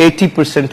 80%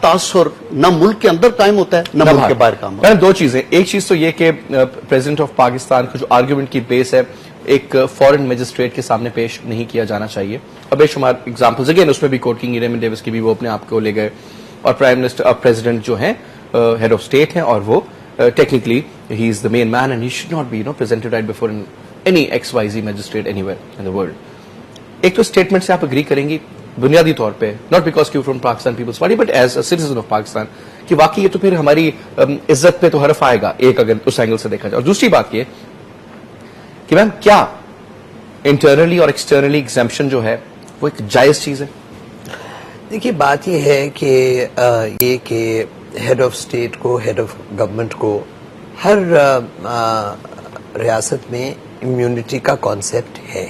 تاثر نہ ملک کے اندر قائم ہوتا ہے نہ ملک کے باہر قائم ہوتا ہے. دو چیزیں. ایک چیز تو یہ کہ پریزیڈنٹ آف پاکستان کا جو آرگیومنٹ کی بیس ہے ایک فورن میجسٹریٹ کے سامنے پیش نہیں کیا جانا چاہیے. اور بے شمار ایگزامپلز اگین اس میں بھی کورٹ کی ریمن ڈیوس کی بھی وہ اپنے آپ کو لے گئے, اور پرائم منسٹر پریزیڈنٹ جو ہیں ہیڈ آف اسٹیٹ ہیں, اور وہ technically he is the main man and he should not be presented right before any X Y Z magistrate anywhere in the world. ایک تو اسٹیٹمنٹ سے آپ agree کریں گی بنیادی طور پہ, ناٹ بیکاز کیو from Pakistan Peoples Party but as a citizen of Pakistan, کہ واقعی یہ تو پھر ہماری عزت پہ تو حرف آئے گا ایک اگر اس اینگل سے دیکھا جائے. اور دوسری بات یہ کہ میم کیا انٹرنلی اور ایکسٹرنلی ایگزمپشن جو ہے وہ ایک جائز چیز ہے؟ دیکھیے بات یہ ہے کہ یہ کہ ہیڈ آف اسٹیٹ کو, ہیڈ آف گورنمنٹ کو ہر ریاست میں امیونٹی کا کانسیپٹ ہے.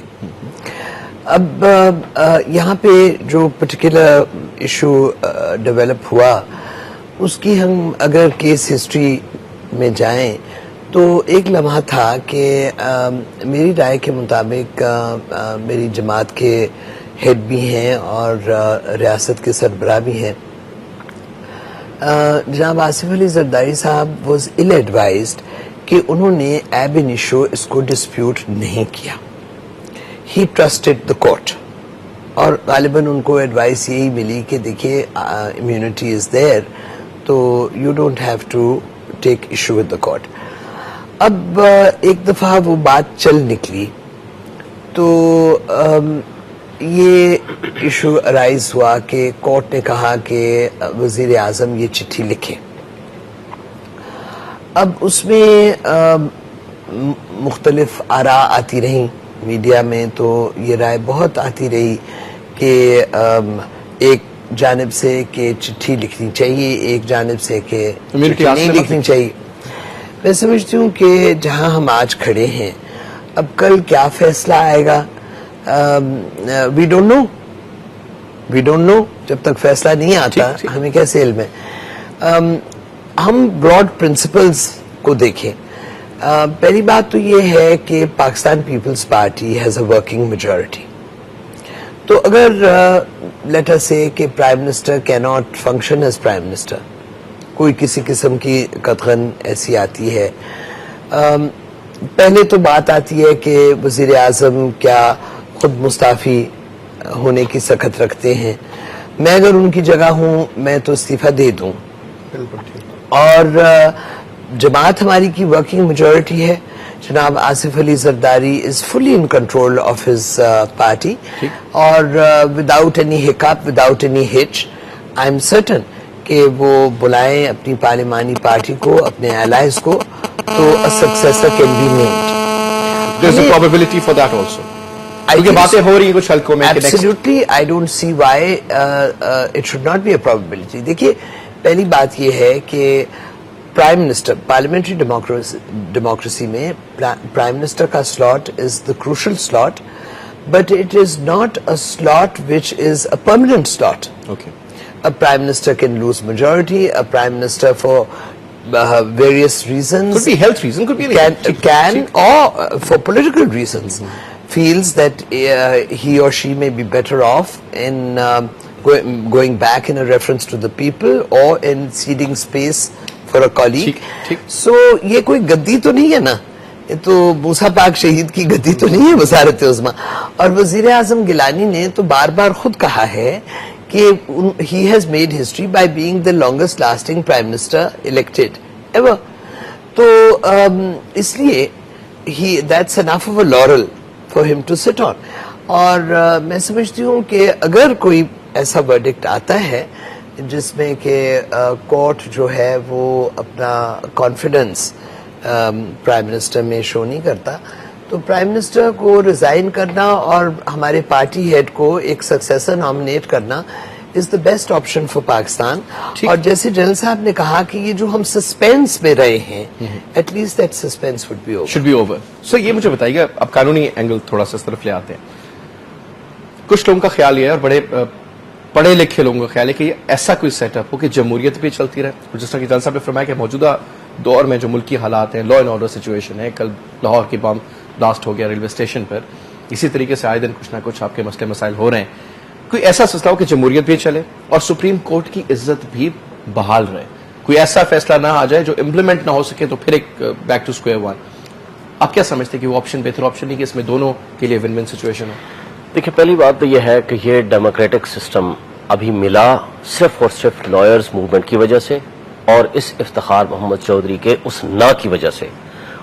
اب یہاں پہ جو پرٹیکولر ایشو ڈیولپ ہوا اس کی ہم اگر کیس ہسٹری میں جائیں تو ایک لمحہ تھا کہ میری رائے کے مطابق میری جماعت کے ہیڈ بھی ہیں اور ریاست کے سربراہ بھی ہیں, جناب آصف علی زرداری صاحب واز ill advised کہ انہوں نے ایب انیشو اس کو ڈسپیوٹ نہیں کیا. ہی ٹرسٹڈ دا کورٹ, اور غالباً ان کو ایڈوائس یہی ملی کہ دیکھیے امیونٹی از دیر, تو you don't have to take issue with the court. اب ایک دفعہ وہ بات چل نکلی تو یہ ایشو ارائز ہوا کہ کورٹ نے کہا کہ وزیر اعظم یہ چٹھی لکھیں. اب اس میں مختلف آراء آتی رہیں میڈیا میں, تو یہ رائے بہت آتی رہی کہ ایک جانب سے کہ چٹھی لکھنی چاہیے, ایک جانب سے کہ چٹھی نہیں لکھنی چاہیے. میں سمجھتی ہوں کہ جہاں ہم آج کھڑے ہیں اب کل کیا فیصلہ آئے گا وی ڈونٹ نو, جب تک فیصلہ نہیں آتا ہمیں کیسے علم ہے. ہم براڈ پرنسپلز کو دیکھیں. پہلی بات تو یہ ہے کہ Pakistan Peoples Party has a working majority. تو اگر لیٹ اس سے کہ پرائم منسٹر کی not function as prime minister, کوئی کسی قسم کی قطغن ایسی آتی ہے, پہلے تو بات آتی ہے کہ وزیر اعظم کیا خود مستعفی ہونے کی سخت رکھتے ہیں. میں اگر ان کی جگہ ہوں میں تو استعفیٰ دے دوں. اور جماعت ہماری کی ورکنگ میجورٹی ہے, جناب آصف علی زرداری از فلی ان کنٹرول آف ہز پارٹی, اور وداؤٹ اینی ہکپ, وداؤٹ اینی ہچ, آئی ایم سرٹن کہ وہ بلائیں اپنی پارلیمانی پارٹی کو, اپنے الائز کو, تو a successor can be named. There's a probability for that also. کیونکہ باتیں ہو رہی ہیں کچھ حلقوں میں. Absolutely, I don't see why it should not be a probability. دیکھیے پہلی بات یہ ہے کہ پرائم منسٹر, پارلیمنٹری ڈیموکریسی میں پرائم منسٹر کا slot is the crucial slot, but it is not a slot which is a permanent slot. A prime minister can lose majority. A prime minister, for various reasons, could be health reason, could be can or for political reasons, feels that he or she may be better off in going back in a reference to the people or in ceding space for a colleague. So یہ کوئی گدی تو نہیں ہے نا, یہ تو موسیٰ پاک شہید کی گدی تو نہیں ہے وزارت عظمیٰ. اور وزیر اعظم گیلانی نے تو بار بار خود کہا ہے کہ he has made history by being the longest lasting prime minister elected ever. تو اس لیے that's enough of a laurel for him to sit on. اور میں سمجھتی ہوں کہ اگر کوئی ایسا verdict آتا ہے جس میں کہ کورٹ جو ہے وہ اپنا کانفیڈنس پرائم منسٹر میں شو نہیں کرتا, تو پرائم منسٹر کو ریزائن کرنا اور ہمارے پارٹی ہیڈ کو ایک سکسیسر نامنیٹ کرنا is the best option for Pakistan. اور جیسے جنرل صاحب نے کہا کہ یہ جو ہم سسپینس میں رہے ہیں, at least that suspense would be over, should be over. So یہ مجھے بتائیے گا, اب قانونی اینگل تھوڑا سا اس طرف لے آتے ہیں. کچھ لوگوں کا خیال یہ ہے, اور بڑے پڑھے لکھے لوگوں کا خیال ہے کہ یہ ایسا کوئی سیٹ اپ ہو کہ جمہوریت بھی چلتی رہے. جس طرح کہ جنرل صاحب نے فرمایا کہ موجودہ دور میں جو ملکی حالات ہیں, لا اینڈ آرڈر سچویشن ہے, کل لاہور کی بم بلاسٹ ہو گیا ریلوے اسٹیشن پر, اسی طریقے سے آئے دن کچھ نہ کچھ آپ کے مسئلے مسائل ہو رہے ہیں. کوئی ایسا سلسلہ ہو کہ جمہوریت بھی چلے اور سپریم کورٹ کی عزت بھی بحال رہے, کوئی ایسا فیصلہ نہ آ جائے جو امپلیمنٹ نہ ہو سکے, تو پھر ایک بیک ٹو اسکوائر ون. آپ کیا سمجھتے کہ وہ آپشن بہتر آپشن نہیں کہ اس میں دونوں کے لیے ون ون سچویشن ہو؟ دیکھیں, پہلی بات تو یہ ہے کہ یہ ڈیموکریٹک سسٹم ابھی ملا صرف اور صرف لائرز موومنٹ کی وجہ سے اور اس افتخار محمد چودھری کے اس نہ کی وجہ سے,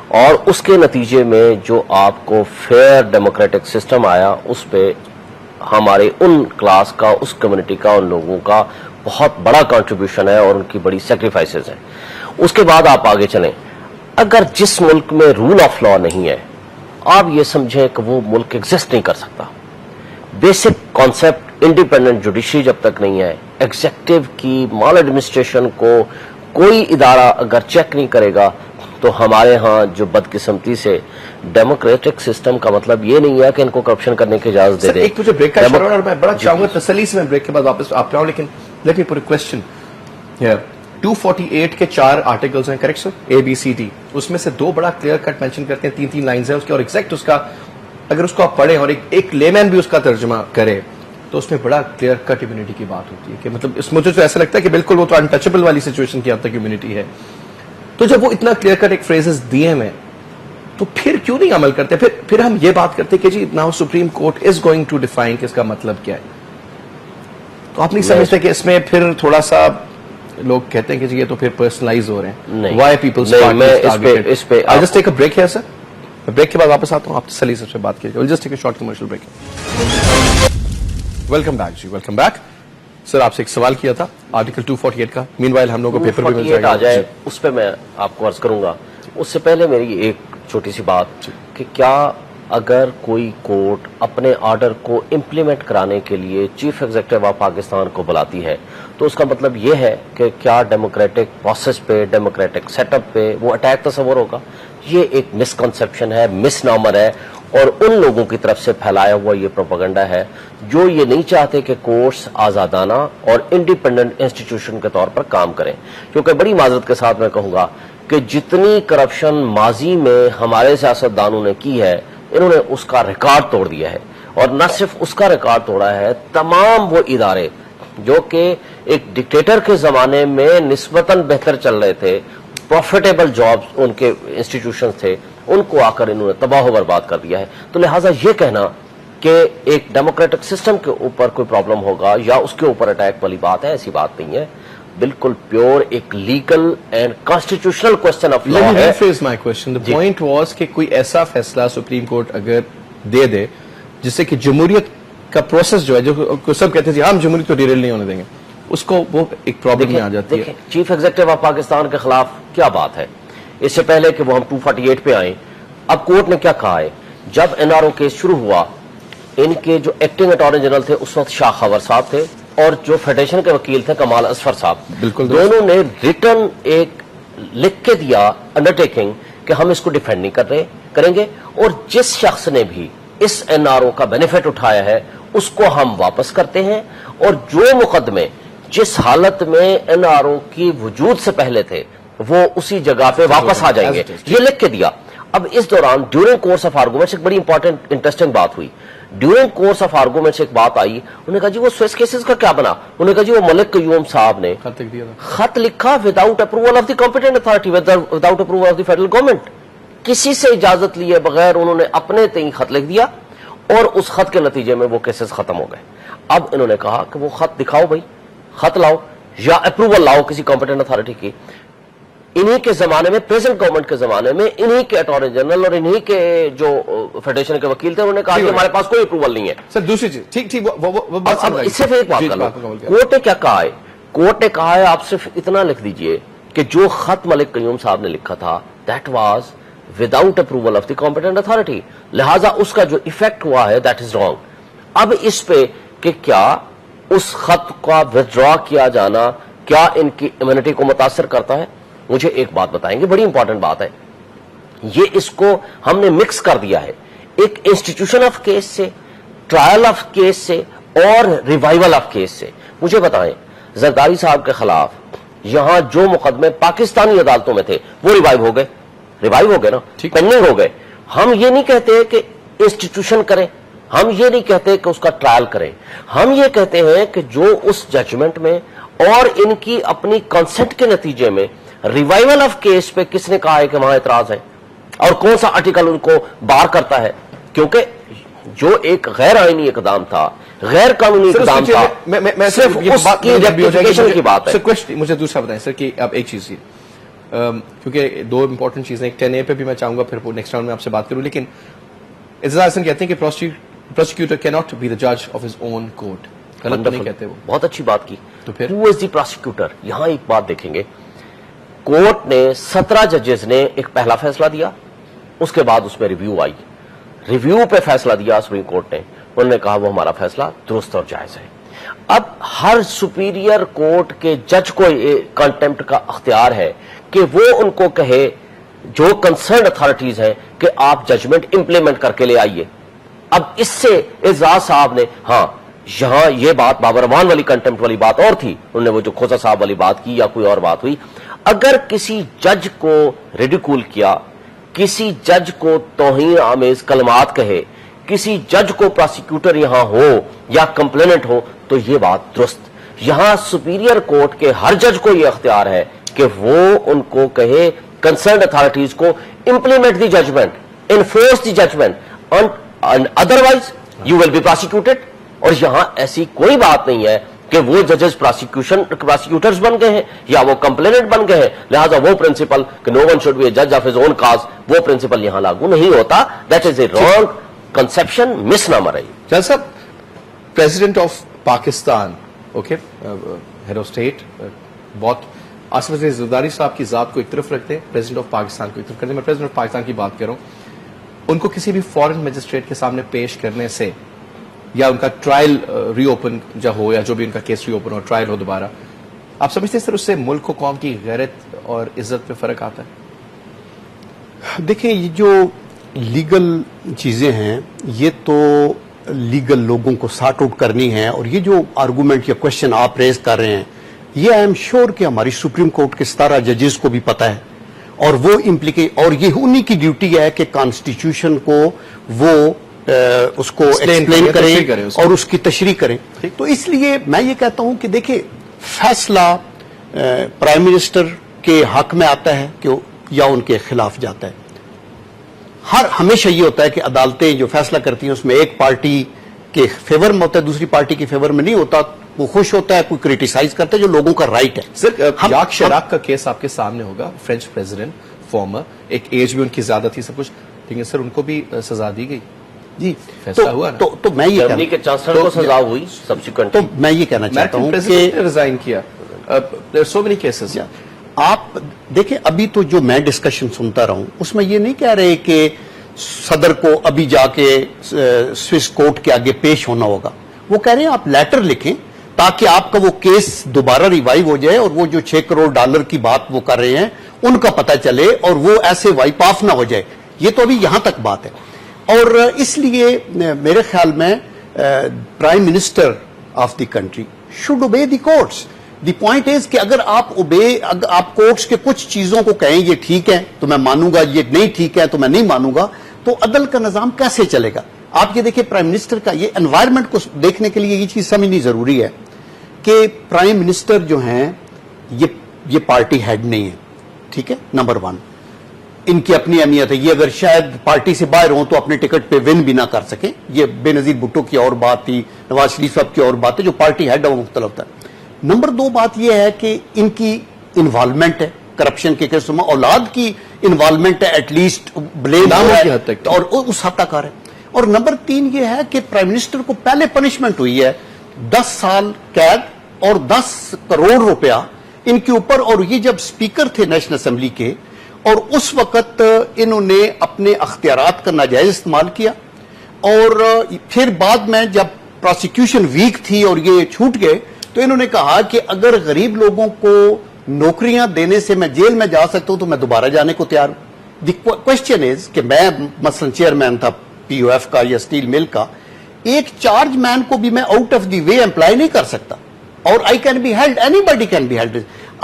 اور اس کے نتیجے میں جو آپ کو فیئر ڈیموکریٹک سسٹم آیا اس پہ ہمارے ان کلاس کا, اس کمیونٹی کا, ان لوگوں کا بہت بڑا کنٹریبیوشن ہے اور ان کی بڑی سیکریفائسز ہیں. اس کے بعد آپ آگے چلیں, اگر جس ملک میں رول آف لا نہیں ہے آپ یہ سمجھیں کہ وہ ملک ایگزسٹ نہیں کر سکتا. بیسک کانسیپٹ انڈیپینڈنٹ جوڈیشری جب تک نہیں ہے, ایگزیکٹو کی مال ایڈمنسٹریشن کو کوئی ادارہ اگر چیک نہیں کرے گا, تو ہمارے ہاں جو بدقسمتی سے ڈیموکریٹک سسٹم کا مطلب یہ نہیں ہے کہ ان کو کرپشن کرنے کی اجازت دے دیں. ایک مجھے بریک کا اشارہ, اور میں بڑا چاہوں گا تسلی سے میں بریک کے بعد واپس آپ پہ آؤں, لیکن let me put a question here. 248 کے 4 آرٹیکلز ہیں, correct sir, A B C D, اس میں سے 2 بڑا کلیئر کٹ مینشن کرتے ہیں, 3 لائنز ہیں اس کے, اور ایگزیکٹ اس کا اگر اس کو آپ پڑھیں اور ایک لے مین بھی اس کا ترجمہ کرے تو اس میں بڑا کلیئر کٹ امیونٹی کی بات ہوتی ہے, کہ مطلب اس مجھے تو ایسا لگتا ہے کہ بالکل وہ تو انٹچبل والی سچویشن کی حد تک امیونٹی ہے. تو جب وہ اتنا کلیئر کٹ ایک فریزز دیے ہیں تو پھر کیوں نہیں عمل کرتے؟ پھر ہم یہ بات کرتے کہ جی now supreme court is going to define کہ اس کا مطلب کیا ہے. تو آپ نہیں سمجھتے کہ اس میں پھر تھوڑا سا لوگ کہتے ہیں کہ جی یہ تو پھر پرسنلائز ہو رہے ہیں, وائی پیپلز اس پہ I just take a break ہے سر, میں بریک کے بعد واپس آتا ہوں, آپ تسلی سے بات کیجیے. Just take a short commercial break. Welcome back جی, ویلکم بیک. سر آپ سے ایک سوال کیا تھا آرٹیکل 248 کا, مین وائل ہم لوگوں کو پیپر بھی مل جائے گا, اس پہ میں آپ کو عرض کروں گا. اس سے پہلے میری ایک چھوٹی سی بات کہ کیا اگر کوئی کورٹ اپنے آرڈر کو امپلیمنٹ کرانے کے لیے چیف ایگزیکٹو آف پاکستان کو بلاتی ہے تو اس کا مطلب یہ ہے کہ کیا ڈیموکریٹک پروسیس پہ, ڈیموکریٹک سیٹ اپ پہ وہ اٹیک تصور ہوگا؟ یہ ایک مسکنسیپشن ہے, مس نامر ہے, اور ان لوگوں کی طرف سے پھیلایا ہوا یہ پروپیگنڈا ہے جو یہ نہیں چاہتے کہ کورٹس آزادانہ اور انڈیپینڈنٹ انسٹیٹیوشن کے طور پر کام کریں. کیونکہ بڑی معذرت کے ساتھ میں کہوں گا کہ جتنی کرپشن ماضی میں ہمارے سیاستدانوں نے کی ہے, انہوں نے اس کا ریکارڈ توڑ دیا ہے, اور نہ صرف اس کا ریکارڈ توڑا ہے, تمام وہ ادارے جو کہ ایک ڈکٹیٹر کے زمانے میں نسبتاً بہتر چل رہے تھے, پروفیٹیبل جابز ان کے انسٹیٹیوشنز تھے, ان کو آ کر انہوں نے تباہ و برباد کر دیا ہے. تو لہٰذا یہ کہنا کہ ایک ڈیموکریٹک سسٹم کے اوپر کوئی پرابلم ہوگا یا اس کے اوپر اٹیک والی بات ہے, ایسی بات نہیں ہے. بالکل پیور ایک legal and constitutional question of law ہے. مائی کوسچن, دی پوائنٹ واز کہ کوئی ایسا فیصلہ سپریم کورٹ اگر دے دے جس سے کہ جمہوریت کا پروسیس جو ہے, جو سب کہتے ہیں ہم جمہوریت کو ڈیریل نہیں ہونے دیں گے, اس کو وہ ایک پرابلم میں آ جاتی ہے. چیف ایگزیکٹو آف پاکستان کے خلاف کیا بات ہے؟ اس سے پہلے کہ وہ ہم 248 پہ آئیں, اب کورٹ نے کیا کہا ہے؟ جب این آر او کیس شروع ہوا, ان کے جو ایکٹنگ اٹارنی جنرل تھے اس وقت شاہ خور صاحب تھے, اور جو فیڈریشن کے وکیل تھے کمال اظفر صاحب, بالکل دونوں نے ریٹن ایک لکھ کے دیا انڈرٹیکنگ کہ ہم اس کو ڈیفینڈ نہیں کریں گے, اور جس شخص نے بھی اس این آر او کا بینیفٹ اٹھایا ہے اس کو ہم واپس کرتے ہیں, اور جو مقدمے جس حالت میں این آر او کی وجود سے پہلے تھے وہ اسی جگہ پہ واپس آ جائیں گے, یہ لکھ کے دیا. اب اس دوران ڈیورنگ کورس آف آرگومنٹس ایک بڑی امپورٹنٹ انٹرسٹنگ بات ہوئی. ڈیورنگ کورس آف آرگومنٹس ایک بات آئی, انہوں نے کہا جی وہ سوئس کیسز کا کیا بنا؟ انہوں نے کہا جی وہ ملک قیوم صاحب نے خط لکھا without approval of the competent authority, without approval of the federal government, کسی سے اجازت لیے بغیر انہوں نے اپنے تئیں خط لکھ دیا, اور اس خط کے نتیجے میں وہ کیسز ختم ہو گئے. اب انہوں نے کہا کہ وہ خط دکھاؤ بھائی, خط لاؤ یا اپروول لاؤ کسی کمپیٹنٹ اتھارٹی کی. انہی کے زمانے میں, پریزنٹ گورنمنٹ کے زمانے میں, انہی کے اٹارنی جنرل اور انہی کے جو فیڈریشن کے وکیل تھے انہوں نے کہا کہ ہمارے پاس کوئی اپروول نہیں ہے. سر دوسری چیز, ٹھیک اب اس سے ایک بات کر لو, کورٹ نے کیا کہا ہے؟ کورٹ نے کہا ہے آپ صرف اتنا لکھ دیجئے کہ جو خط ملک قیوم صاحب نے لکھا تھا that was without approval of the competent authority, لہذا اس کا جو ایفیکٹ ہوا ہے دیٹ از رانگ. اب اس پہ کہ کیا اس خط کا ودرا کیا جانا کیا ان کی امیونٹی کو متاثر کرتا ہے؟ مجھے ایک بات بتائیں گے, بڑی امپورٹنٹ بات ہے, یہ اس کو ہم نے مکس کر دیا ہے ایک انسٹیٹیوشن آف کیس سے, ٹرائل آف کیس سے, اور ریوائول آف کیس سے. مجھے بتائیں زرداری صاحب کے خلاف یہاں جو مقدمے پاکستانی عدالتوں میں تھے وہ ریوائو ہو گئے نا, پینڈنگ ہو گئے. ہم یہ نہیں کہتے کہ انسٹیٹیوشن کریں, ہم یہ نہیں کہتے کہ اس کا ٹرائل کریں, ہم یہ کہتے ہیں کہ جو اس ججمنٹ میں اور ان کی اپنی کنسنٹ کے نتیجے میں ریوائول آف کیس پہ کس نے کہا ہے کہ وہاں اعتراض ہے, اور کون سا آرٹیکل ان کو بار کرتا ہے, کیونکہ جو ایک غیر آئینی اقدام تھا, غیر قانونی اقدام تھا, صرف اس کی ریکٹیفیکیشن کی بات ہے. مجھے دوسرا بتائیں سر کہ اب ایک چیز کیونکہ دو امپورٹنٹ چیزیں, ایک 10A پہ بھی میں چاہوں گا پھر نیکسٹ راؤنڈ میں آپ سے بات کروں, لیکن اعزاز حسن کہتے ہیں کہ پروسیکیوٹر کی ناٹ بی دا جج آف ہز اون کورٹ. غلط نہیں کہتے وہ, بہت اچھی بات کی. تو پھر ہو از دی پروسیکیوٹر؟ یہاں ایک بات دیکھیں گے, کورٹ نے 17 ججز نے ایک پہلا فیصلہ دیا, اس کے بعد اس میں ریویو آئی, ریویو پہ فیصلہ دیا سپریم کورٹ نے, انہوں نے کہا وہ ہمارا فیصلہ درست اور جائز ہے. اب ہر سپیریئر کورٹ کے جج کو کنٹمپٹ کا اختیار ہے کہ وہ ان کو کہے جو کنسرنڈ اتھارٹیز ہیں کہ آپ ججمنٹ امپلیمنٹ کر کے لے آئیے. اب اس سے اعزاز صاحب نے, ہاں یہاں یہ بات بابر امان والی کنٹمپٹ والی بات اور تھی, انہوں نے وہ جو کھوسا صاحب والی بات کی یا کوئی اور بات ہوئی, اگر کسی جج کو ریڈیکول کیا, کسی جج کو توہین آمیز کلمات کہے, کسی جج کو پروسیکیوٹر یہاں ہو یا کمپلیننٹ ہو, تو یہ بات درست. یہاں سپیریئر کورٹ کے ہر جج کو یہ اختیار ہے کہ وہ ان کو کہے کنسرنڈ اتھارٹیز کو implement the judgment, enforce the judgment, otherwise you will be prosecuted. اور یہاں ایسی کوئی بات نہیں ہے کہ وہ ججز پروسیکیوٹرز بن گئے ہیں یا وہ کمپلیننٹ بن گئے ہیں, لہذا وہ پرنسپل کہ no one should be a جج آف ہز اون کاز, وہ پرنسپل یہاں لاگو نہیں ہوتا. That is a wrong conception, مس نہ مرئی. جج صاحب, president of Pakistan, okay, head of state, بہت آصف عزیز زرداری صاحب کی ذات کو ایک طرف رکھتے ہیں, پریزیڈنٹ آف پاکستان کو ایک طرف کرتے ہیں. میں پریزیڈنٹ آف پاکستان کی بات کر رہا ہوں, ان کو کسی بھی فورن میجسٹریٹ کے سامنے پیش کرنے سے یا ان کا ٹرائل ری اوپن جو ہو یا جو بھی ان کا کیس ری اوپن ہو, ٹرائل ہو دوبارہ, آپ سمجھتے ہیں سر اس سے ملک و قوم کی غیرت اور عزت پہ فرق آتا ہے؟ دیکھیں, یہ جو لیگل چیزیں ہیں یہ تو لیگل لوگوں کو سارٹ آؤٹ کرنی ہے, اور یہ جو آرگومنٹ یا کوشچن آپ ریز کر رہے ہیں یہ آئی ایم شیور کہ ہماری سپریم کورٹ کے 17 ججز کو بھی پتا ہے, اور وہ اور یہ انہی کی ڈیوٹی ہے کہ کانسٹیٹیوشن کو وہ اس کو ایکسپلین کریں اور اس کی تشریح کریں. تو اس لیے میں یہ کہتا ہوں کہ دیکھیں, فیصلہ پرائم منسٹر کے حق میں آتا ہے کہ یا ان کے خلاف جاتا ہے. ہمیشہ یہ ہوتا ہے کہ عدالتیں جو فیصلہ کرتی ہیں اس میں ایک پارٹی کے فیور میں ہوتا ہے, دوسری پارٹی کے فیور میں نہیں ہوتا. وہ خوش ہوتا ہے, کوئی کریٹیسائز کرتا ہے, جو لوگوں کا رائٹ ہے. سر, یاک شراک کا کیس آپ کے سامنے ہوگا, فرینچ پریزیڈنٹ فارمر, ایک ایج بھی ان کی زیادہ تھی, سب کچھ, لیکن سر ان کو بھی سزا دی گئی. جی, فیصلہ ہوا نا. تو میں یہ جرمنی کے چانسلر کو سزا ہوئی سبسیکوئنٹ. تو میں یہ کہنا چاہتا ہوں کہ ریزائن کیا, سو مینی کیسز. آپ دیکھیں, ابھی تو جو میں ڈسکشن سنتا رہا ہوں اس میں یہ نہیں کہہ رہے کہ صدر کو ابھی جا کے سوئس کورٹ کے آگے پیش ہونا ہوگا. وہ کہہ رہے ہیں آپ لیٹر لکھیں تاکہ آپ کا وہ کیس دوبارہ ریوائیو ہو جائے, اور وہ جو $6 کروڑ کی بات وہ کر رہے ہیں ان کا پتہ چلے اور وہ ایسے وائپ آف نہ ہو جائے. یہ تو ابھی یہاں تک بات ہے. اور اس لیے میرے خیال میں prime minister of the country should obey the courts. The point is کہ اگر آپ کورٹس کے کچھ چیزوں کو کہیں یہ ٹھیک ہے تو میں مانوں گا, یہ نہیں ٹھیک ہے تو میں نہیں مانوں گا, تو عدل کا نظام کیسے چلے گا؟ آپ یہ دیکھیں, پرائم منسٹر کا یہ انوائرمنٹ کو دیکھنے کے لیے یہ چیز سمجھنی ضروری ہے کہ پرائم منسٹر جو ہیں یہ پارٹی ہیڈ نہیں ہے, ٹھیک ہے, نمبر 1. ان کی اپنی اہمیت ہے, یہ اگر شاید پارٹی سے باہر ہوں تو اپنے ٹکٹ پہ ون بھی نہ کر سکیں. یہ بے نظیر بھٹو کی اور بات تھی, نواز شریف صاحب کی اور بات ہے, جو پارٹی ہیڈ ہے وہ مختلف تھا. نمبر 2 بات یہ ہے کہ ان کی انوالومنٹ ہے کرپشن کے کیسوں میں, اولاد کی انوالومنٹ ہے, ایٹ لیسٹ بلیم اور اس حد تک آ رہا ہے. اور نمبر 3 یہ ہے کہ پرائم منسٹر کو پہلے پنشمنٹ ہوئی ہے 10 سال قید اور 10 کروڑ روپیہ ان کے اوپر, اور یہ جب اسپیکر تھے نیشنل اسمبلی کے, اور اس وقت انہوں نے اپنے اختیارات کا ناجائز استعمال کیا. اور پھر بعد میں جب پروسیکیوشن ویک تھی اور یہ چھوٹ گئے تو انہوں نے کہا کہ اگر غریب لوگوں کو نوکریاں دینے سے میں جیل میں جا سکتا ہوں تو میں دوبارہ جانے کو تیار ہوں. دی کوشچن از کہ میں مثلا چیئرمین تھا پی او ایف کا یا اسٹیل مل کا, ایک چارج مین کو بھی میں out of the way employ نہیں کر سکتا, اور I can be held, anybody can be held.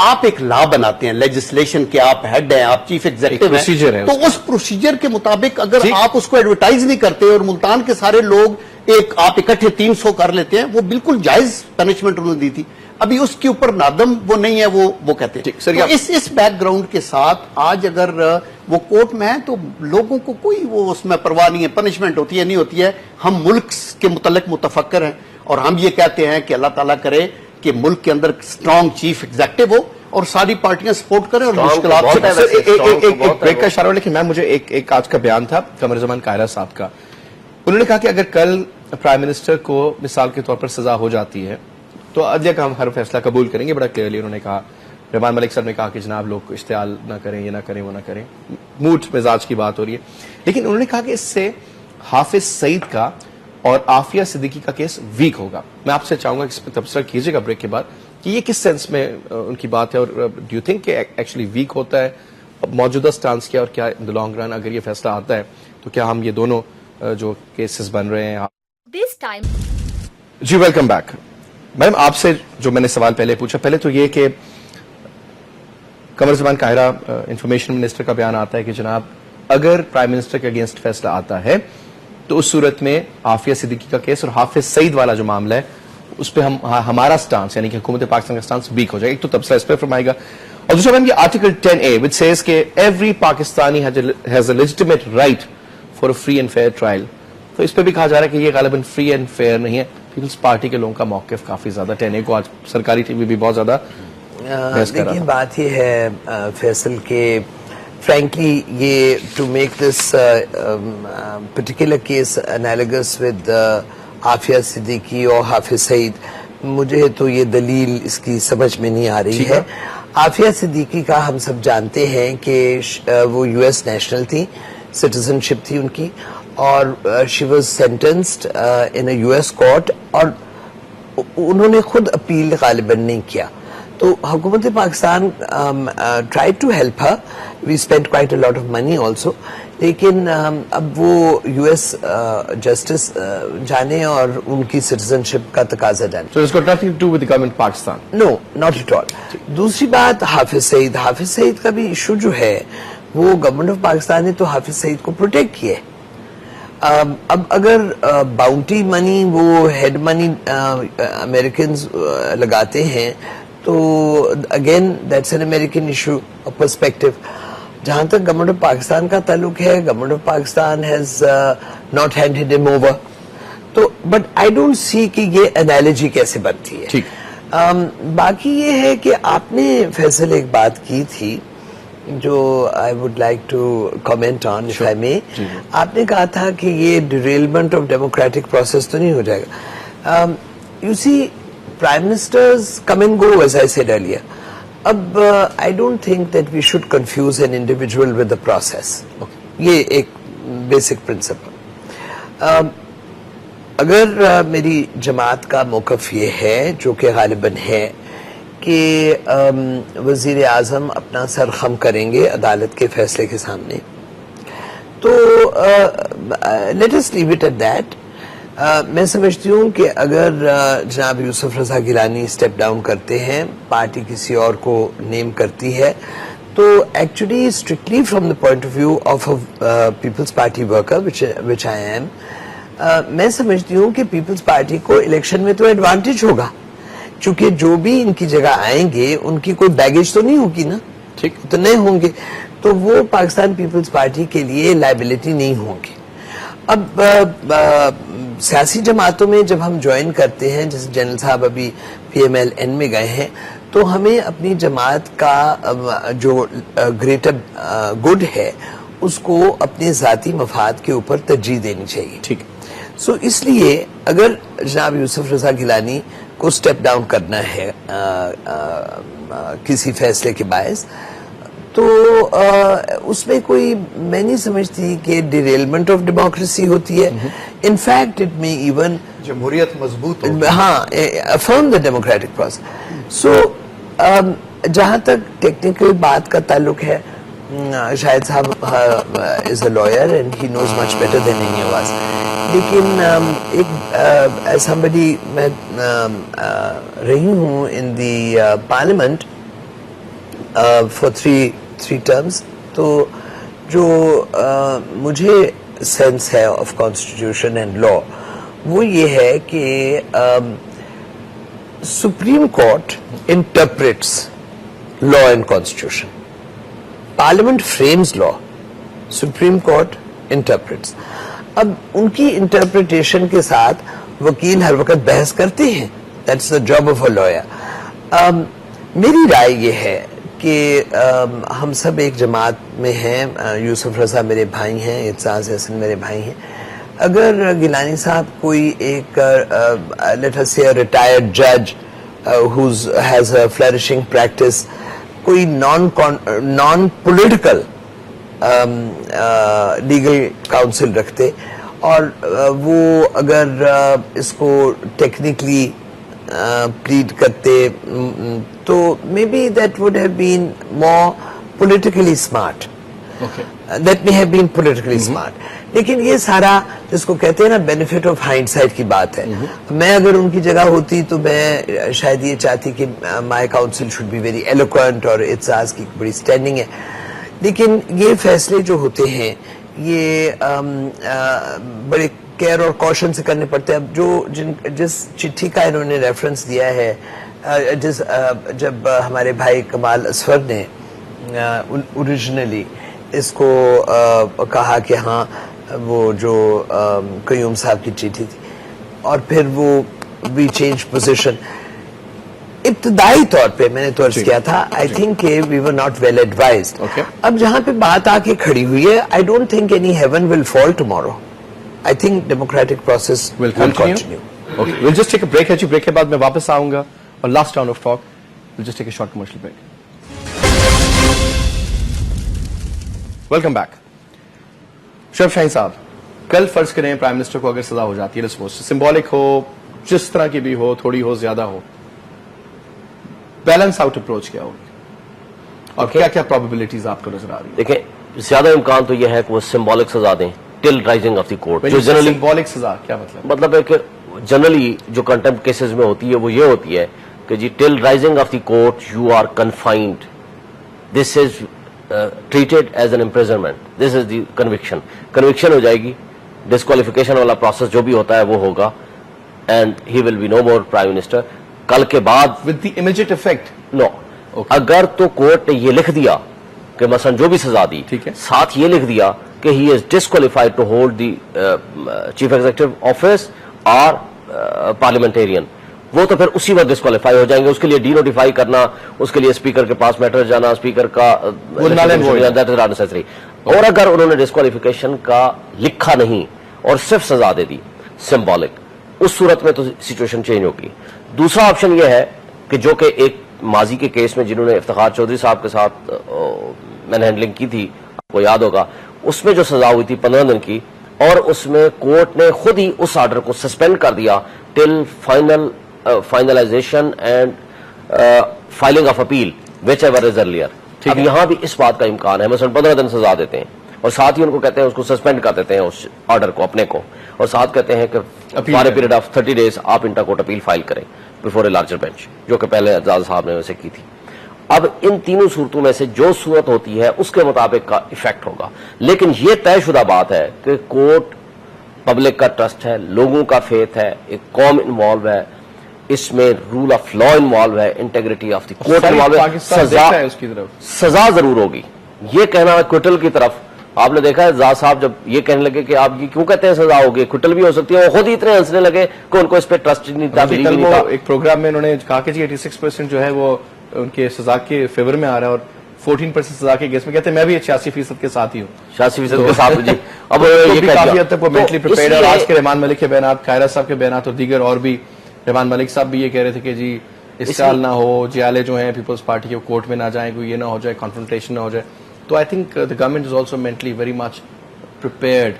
آپ ایک لا بناتے ہیں لیجسلیشن کے, آپ ہیڈ ہیں, آپ چیف ایگزیکٹو ہیں, تو اس پروسیجر کے مطابق اگر آپ اس کو ایڈورٹائز نہیں کرتے اور ملتان کے سارے لوگ ایک آپ اکٹھے 300 کر لیتے ہیں, وہ بالکل جائز پنشمنٹ انہوں نے دی تھی. ابھی اس کے اوپر نادم وہ نہیں ہے, وہ کہتے ہیں. تو اس بیک گراؤنڈ کے ساتھ آج اگر وہ کورٹ میں ہے تو لوگوں کو کوئی وہ اس میں پرواہ نہیں ہے, پنشمنٹ ہوتی ہے نہیں ہوتی ہے. ہم ملک کے متعلق متفکر ہیں اور ہم یہ کہتے ہیں کہ اللہ تعالیٰ کرے کہ ملک کے اندر اسٹرانگ چیف ایگزیکٹو ہو اور ساری پارٹیاں سپورٹ کریں اور مشکلات ایک بریک کا اشارہ. لیکن میں مجھے ایک آج کا بیان تھا قمر زمان قاہرہ صاحب کا, انہوں نے کہا کہ اگر کل پرائم منسٹر کو مثال کے طور پر سزا ہو جاتی ہے تو عدلیہ کا ہم ہر فیصلہ قبول کریں گے. بڑا کلیئرلی انہوں نے کہا. رحمان ملک صاحب نے کہا کہ جناب لوگ اشتعال نہ کریں, یہ نہ کریں, وہ نہ کریں, موڈ مزاج کی بات ہو رہی ہے. لیکن انہوں نے کہا کہ اس سے حافظ سعید کا اور عافیہ صدیقی کا کیس ویک ہوگا. میں آپ سے چاہوں گا کہ اس پہ تبصرہ کیجیے گا بریک کے بعد کہ یہ کس سینس میں ان کی بات ہے, اور ڈو یو تھنک کہ ایکچولی ویک ہوتا ہے موجودہ سٹانس کیا, اور کیا ان دی لانگ رن اگر یہ فیصلہ آتا ہے تو کیا ہم یہ دونوں جو کیسز بن رہے ہیں. جی ویلکم بیک. میڈم آپ سے جو میں نے سوال پہلے پوچھا, پہلے تو یہ کہ قمر زمان قاہرہ انفارمیشن منسٹر کا بیان آتا ہے کہ جناب اگر پرائم منسٹر کے اگینسٹ فیصلہ آتا ہے تو اس صورت میں عافیہ صدیقی کا کیس اور حافظ سعید والا جو معاملہ ہے اس پہ ہمارا سٹانس یعنی کہ حکومت پاکستان کا سٹانس ویک ہو جائے. ایک تو تبصرہ اس پہ فرمائے گا, اور دوسرا میم یہ آرٹیکل 10A which says کہ every Pakistani has a legitimate right for a free and fair trial. تو اس پہ بھی کہا جا رہا ہے کہ یہ غالباً فری اینڈ فیئر نہیں ہے. پیپلز پارٹی کے لوگوں کا موقف کافی زیادہ 10A کو آج سرکاری ٹی وی بھی بہت زیادہ دیکھیں بات یہ ہے فیصل کہ frankly یہ to make this particular case analogous with Aafia Siddiqui اور حافظ سعید, مجھے تو یہ دلیل اس کی سمجھ میں نہیں آ رہی ہے. عافیہ صدیقی کا ہم سب جانتے ہیں کہ وہ US نیشنل تھی, سٹیزن شپ تھی ان کی, اور she was sentenced in a US court, اور انہوں نے خود اپیل غالباً نہیں کیا. تو حکومت Pakistan tried to help her, we spent quite a lot of money also, لیکن اب وہ US جسٹس جانے اور ان کی سٹیزن شپ کا تقاضا جانے. So it's got nothing to do with the government Pakistan. No, not at all. دوسری بات حافظ سعید کا بھی ایشو جو ہے وہ گورنمنٹ آف پاکستان نے تو حافظ سعید کو پروٹیکٹ کیا ہے. اب اگر باؤنٹی منی وہ ہیڈ منی امریکنز لگاتے ہیں تو again that's an American issue of perspective. جہاں تک گورنمنٹ آف پاکستان کا تعلق ہے, government of Pakistan has not handed ہم اوور. تو بٹ آئی ڈونٹ سی کہ یہ انالوجی کیسے بنتی ہے. باقی یہ ہے کہ آپ نے فیصل ایک بات کی تھی جو I would like to comment on if I may. آپ نے کہا تھا کہ یہ ڈیریلمنٹ آف ڈیموکریٹک پروسیس تو نہیں ہو جائے گا. You see prime ministers come and go as I said earlier. اب I don't think that we should confuse an individual with the process. یہ ایک بیسک پرنسپل. اگر میری جماعت کا موقف یہ ہے جو کہ غالباً ہے کہ وزیر اعظم اپنا سر خم کریں گے عدالت کے فیصلے کے سامنے, تو let us leave it at that. میں سمجھتی ہوں کہ اگر جناب یوسف رضا گیلانی اسٹیپ ڈاؤن کرتے ہیں, پارٹی کسی اور کو نیم کرتی ہے, تو actually strictly from the point of view of Peoples Party worker which I am, میں سمجھتی ہوں کہ پیپلز پارٹی کو الیکشن میں تو ایڈوانٹیج ہوگا, چونکہ جو بھی ان کی جگہ آئیں گے ان کی کوئی بیگیج تو نہیں ہوگی نا, ٹھیک تو نہیں ہوں گے, تو وہ پاکستان پیپلز پارٹی کے لیے لائبلٹی نہیں ہوں گی. اب سیاسی جماعتوں میں جب ہم جوائن کرتے ہیں, جیسے جنرل صاحب ابھی PMLN میں گئے ہیں, تو ہمیں اپنی جماعت کا جو گریٹر گڈ ہے اس کو اپنے ذاتی مفاد کے اوپر ترجیح دینی چاہیے. ٹھیک. سو اس لیے اگر جناب یوسف رضا گیلانی کو سٹیپ ڈاؤن کرنا ہے کسی فیصلے کے باعث, تو اس میں کوئی میں نہیں سمجھتی کہ ڈیریلمنٹ آف ڈیموکریسی ہوتی ہے. ان فیکٹ اٹ میں ایون جمہوریت مضبوط ہاں افرم دا ڈیموکریٹک پروسیس. سو جہاں تک ٹیکنیکل بات کا تعلق ہے, Shahid sahab is a lawyer and he knows much better than any of us, لیکن ایک somebody میں رہی ہوں in the parliament for three terms, تو جو مجھے سینس ہے آف کانسٹیٹیوشن اینڈ لا وہ یہ ہے کہ supreme court interprets law and constitution, parliament frames law, supreme court interprets. اب ان کی انٹرپریٹیشن کے ساتھ وکیل ہر وقت بحث کرتے ہیں, that's the job of a lawyer. میری رائے یہ ہے کہ ہم سب ایک جماعت میں ہیں, یوسف رضا میرے بھائی ہیں, اعتزاز حسن میرے بھائی ہیں. اگر گیلانی صاحب کوئی ایک لیٹ اس سے ریٹائرڈ جج ہیز اے فلرشنگ پریکٹس, کوئی نان پولیٹیکل لیگل کاؤنسل رکھتے اور وہ اگر اس کو ٹیکنیکلی پلیڈ کرتے تو maybe that would have been more politically smart, that may have been politically smart. لیکن یہ سارا جس کو کہتے ہیں نا بینیفٹ آف ہائنڈ سائٹ کی بات ہے. میں اگر ان کی جگہ ہوتی تو میں شاید یہ چاہتی کہ my counsel should be very eloquent, اور اعتزاز کی بڑی اسٹینڈنگ ہے. لیکن یہ فیصلے جو ہوتے ہیں یہ بڑے کیئر اور کوشن سے کرنے پڑتے ہیں. اب جو جس چٹھی کا انہوں نے ریفرنس دیا ہے, جب ہمارے بھائی کمال اصفر نے اوریجنلی اس کو کہا کہ ہاں وہ جو قیوم صاحب کی چٹھی تھی, اور پھر وہ وی چینج پوزیشن, ابتدائی طور پہ میں نے تو عرض کیا تھا I think we were not well advised. اب جہاں پہ بات آ کے کھڑی ہوئی ہے, I don't think any heaven will fall tomorrow. I think democratic process will continue. We'll just take a break. ہے بریک کے بعد میں واپس آؤں گا اور last round of talk. We'll just take a short commercial break. Welcome back. Sharaf Shaheen sahab, کل فرض کریں پرائم منسٹر کو اگر سزا ہو جاتی ہے, سمبولک ہو, جس طرح کی بھی ہو, تھوڑی ہو زیادہ ہو, بیلنس آؤٹ اپروچ کیا ہوگی اور کیا کیا پروبیبلٹیز آپ کو نظر آ رہی ہیں؟ دیکھیں, زیادہ امکان تو یہ ہے کہ وہ سمبولک سزا دیں ٹل رائزنگ آف دی کورٹ. جو جنرلی سمبولک سزا کیا مطلب ہے کہ جنرلی جو کنٹمپٹ کیسز میں ہوتی ہے وہ یہ ہوتی ہے کہ جی till rising of the court you are confined, this is treated as an imprisonment, this is the conviction. Conviction ہو جائے گی, ڈسکوالیفیکیشن والا پروسیس جو بھی ہوتا ہے وہ ہوگا, and he will be no more prime minister. کل کے بعد with the immediate effect no, اگر تو کورٹ نے یہ لکھ دیا کہ مثلا جو بھی سزا دی, ٹھیک ہے, ساتھ یہ لکھ دیا کہ he is disqualified to hold the chief executive office اور پارلیمنٹیرین, وہ تو پھر اسی وقت ڈسکوالیفائی ہو جائیں گے. اس کے لیے ڈی نوٹیفائی کرنا, اس کے لیے اسپیکر کے پاس میٹر جانا, اسپیکر کا دیٹ از ناٹ نیسیسری. اور اگر انہوں نے ڈسکوالیفیکیشن کا لکھا نہیں اور صرف سزا دے دی سمبولک, اس صورت میں تو سچویشن چینج ہوگی. دوسرا آپشن یہ ہے کہ جو کہ ایک ماضی کے کیس میں جنہوں نے افتخار چودھری صاحب کے ساتھ مین ہینڈلنگ کی تھی, آپ کو یاد ہوگا, اس میں جو سزا ہوئی تھی 15 دن کی, اور اس میں کورٹ نے خود ہی اس آرڈر کو سسپینڈ کر دیا till finalization and filing of appeal whichever is earlier. اب یہاں بھی اس بات کا امکان ہے, مثلا 15 دن سزا دیتے ہیں اور ساتھ ہی ان کو کہتے ہیں اس کو سسپینڈ کر دیتے ہیں اس آرڈر کو اپنے کو, اور ساتھ کہتے ہیں کہ for a period of 30 days آپ انٹر کورٹ اپیل فائل کریں بفور اے لارجر بینچ, جو کہ پہلے اعزاز صاحب نے ویسے کی تھی. اب ان تینوں صورتوں میں سے جو صورت ہوتی ہے اس کے مطابق کا ایفیکٹ ہوگا. لیکن یہ طے شدہ بات ہے کہ کورٹ پبلک کا ٹرسٹ ہے, لوگوں کا فیتھ ہے, ایک قوم انوالو ہے اس میں, رول آف لا انوالو ہے, integrity of the court involve ہے. سزا ضرور ہوگی. یہ کہنا کوئٹل کی طرف آپ نے دیکھا ہے, زاز صاحب جب یہ کہنے لگے کہ آپ یہ کیوں کہتے ہیں سزا ہوگی, کوئٹل بھی ہو سکتی ہے, وہ خود ہی اتنے ہنسنے لگے کہ ان کو اس پہ ٹرسٹ نہیں تھا. ایک پروگرام میں انہوں نے کہا کہ جی 86% جو ہے وہ ان کے سزا کے فیور میں آ رہا ہے, اور 14% سزا کے کیس میں کہتے ہیں میں بھی 86% کے ساتھ ہی ہوں. 86% کے ساتھ جی. اب یہ کافی حد تک وہ مینٹلی پریپیئرڈ ہے. اور آج کے رحمان ملک کے بیانات, خیرہ صاحب کے بیانات اور دیگر, اور بھی رحمان ملک صاحب بھی یہ کہہ رہے تھے کہ جی اس سال نہ ہو, جیالے جو ہیں پیپلز پارٹی کے کورٹ میں نہ جائیں, کوئی یہ نہ ہو جائے, کنفرنٹیشن نہ ہو جائے. تو I think the government is also mentally very much prepared.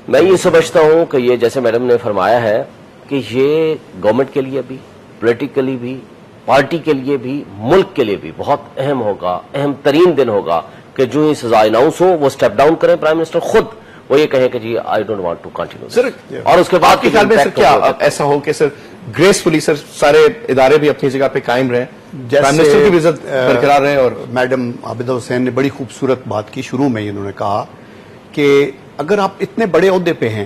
میں یہ سمجھتا ہوں کہ یہ جیسے میڈم نے فرمایا ہے کہ یہ گورنمنٹ کے لیے بھی, پولیٹیکلی بھی, پارٹی کے لیے بھی, ملک کے لیے بھی بہت اہم ہوگا, اہم ترین دن ہوگا کہ جو ہی سزا اناؤنس ہو وہ اسٹیپ ڈاؤن کریں پرائم منسٹر خود, وہ یہ کہیں کہ جی I don't want to continue. اور اس کے بعد کے خیال میں سر کیا ایسا ہو کہ سر گریسفلی سر سارے ادارے بھی اپنی جگہ پہ قائم رہیں, پرائم منسٹر کی بھی عزت برقرار رہے. اور میڈم عابدہ حسین نے بڑی خوبصورت بات کی شروع میں, انہوں نے کہا کہ اگر آپ اتنے بڑے عہدے پہ ہیں